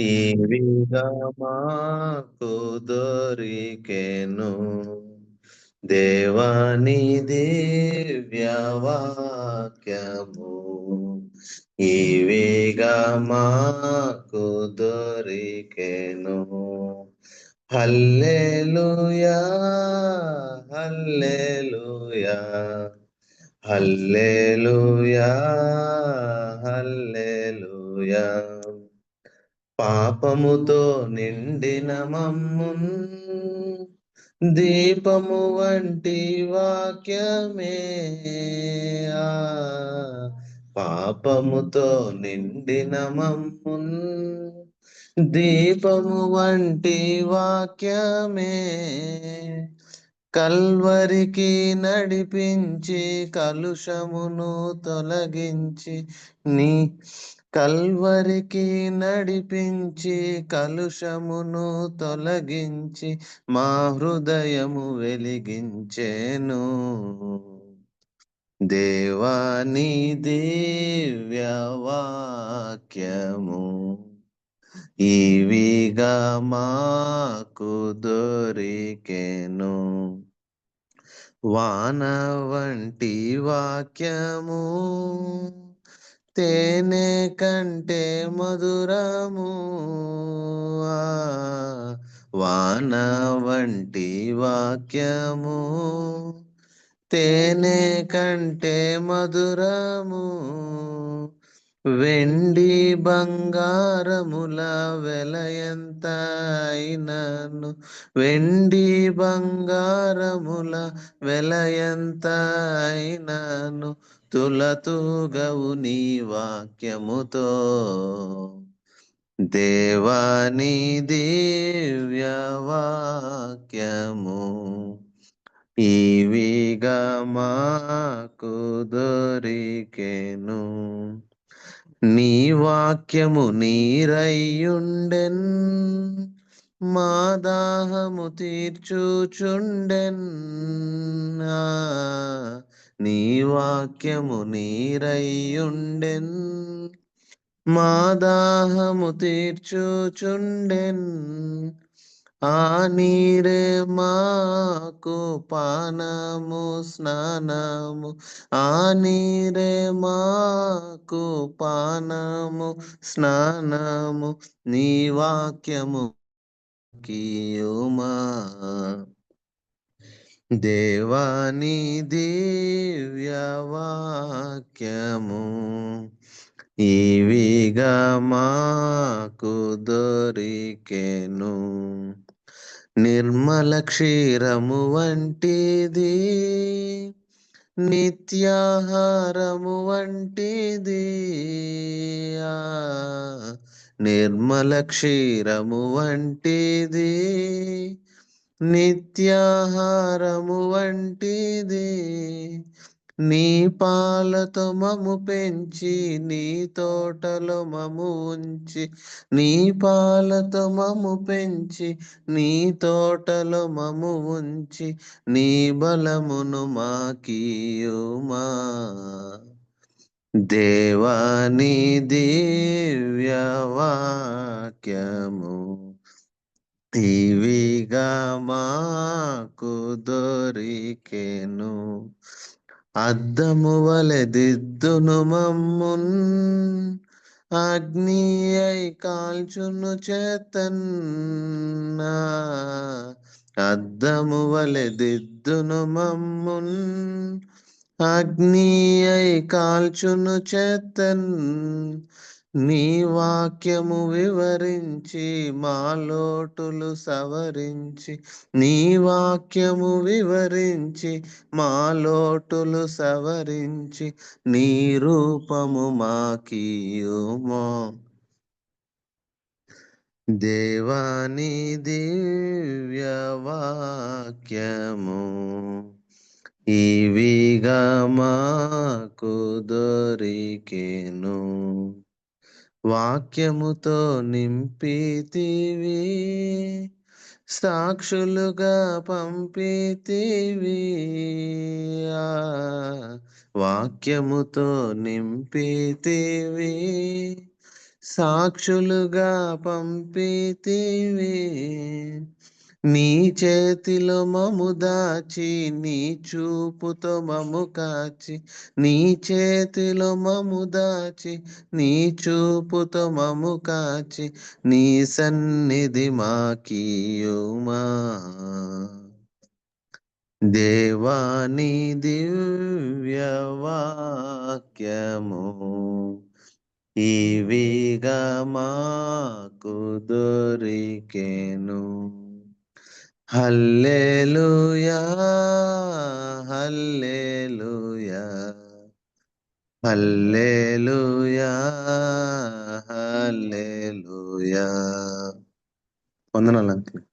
ఈ విగా మాకు దొరికెను దేవాని దివ్య వాక్యము. ఈవిగా మాకు దొరికెను. హల్లెలూయా హల్లెలూయా హల్లెలూయా హల్లెలూయా. పాపముతో నిండిన మమ్మున్ దీపము వంటి వాక్యమే. ఆ పాపముతో నిండిన మమ్మున్ దీపము వంటి వాక్యమే. కల్వరికి నడిపించి కలుషమును తొలగించి నీ కల్వరికి నడిపించి కలుషమును తొలగించి మా హృదయము వెలిగించెను. దేవాని దివ్య వాక్యము ఈవిగా మాకు దొరికెను. వాన వంటి వాక్యము తేనె కంటే మధురము. వాన వంటి వాక్యము తేనె కంటే మధురము. వెండి బంగారముల వెల ఎంత అయినను వెండి బంగారముల వెల ఎంత అయినను తులతూగవు నీ వాక్యముతో. దేవాని దివ్య వాక్యము ఈవిగా మాకు దొరికెను. నీ వాక్యము నీరయ్యుండెన్ మా దాహము తీర్చుచుండెన్. నీ వాక్యము నీరయ్యుండెన్ మా దాహము తీర్చుచుండెన్. ఆ నీరే మాకు పానము స్నానము. ఆ నీరే మాకు పానము స్నానము. నీ వాక్యము కీయుమా. దేవాని దివ్య వాక్యము ఈవిగా మాకు దొరికెను. నిర్మల క్షీరము వంటిది నిత్యాహారము వంటిది. నిర్మల క్షీరము వంటిది నిత్యాహారము వంటిది. నీ పాలతో మము పెంచి నీ తోటలో మము ఉంచి. నీ పాలతో మము పెంచి నీ తోటలో మము ఉంచి నీ బలమును మాకీయుమా. దేవాని దివ్య వాక్యము ఈవిగా మాకు దొరికెను. అద్దము వలె దిద్దును మమ్మున్ అగ్ని అయి కాల్చును చేతన్. అద్దము వలె దిద్దును మమ్మున్ అగ్ని అయి కాల్చును చేతన్. నీ వాక్యము వివరించి మా లోటులు సవరించి. నీ వాక్యము వివరించి మా లోటులు సవరించి నీ రూపము మాకీయుమా. దేవాని దివ్య వాక్యము ఈవిగా మాకు దొరికెను. వాక్యముతో నింపితివి సాక్షులుగా పంపితివి. వాక్యముతో నింపితివి సాక్షులుగా పంపితివి. నీ చేతిలో మము దాచి, నీ చూపుతో మము కాచి, నీ చేతిలో మము దాచి, నీ చూపుతో మము కాచి, నీ సన్నిధి మాకీయుమా. దేవా నీ దివ్యవాక్యము ఇవిగా మాకు దొరికెను. హల్లెలూయా, హల్లెలూయా, హల్లెలూయా, హల్లెలూయా. వందనాలు అంకుల్.